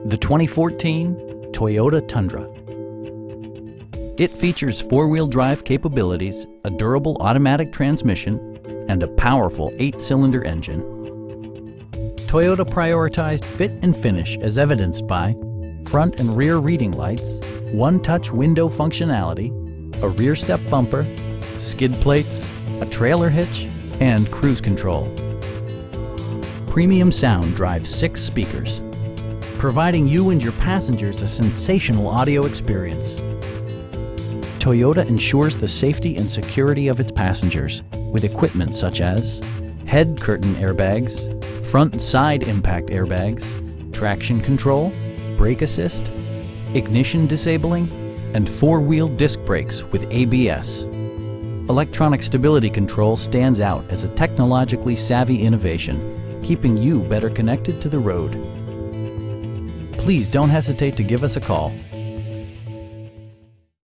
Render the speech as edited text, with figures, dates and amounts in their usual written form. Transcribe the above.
The 2014 Toyota Tundra. It features four-wheel drive capabilities, a durable automatic transmission, and a powerful 8-cylinder engine. Toyota prioritized fit and finish as evidenced by front and rear reading lights, one-touch window functionality, a rear step bumper, skid plates, a trailer hitch, and cruise control. Premium sound drives 6 speakers, providing you and your passengers a sensational audio experience. Toyota ensures the safety and security of its passengers with equipment such as head curtain airbags, front and side impact airbags, traction control, brake assist, ignition disabling, and 4-wheel disc brakes with ABS. Electronic stability control stands out as a technologically savvy innovation, keeping you better connected to the road. Please don't hesitate to give us a call.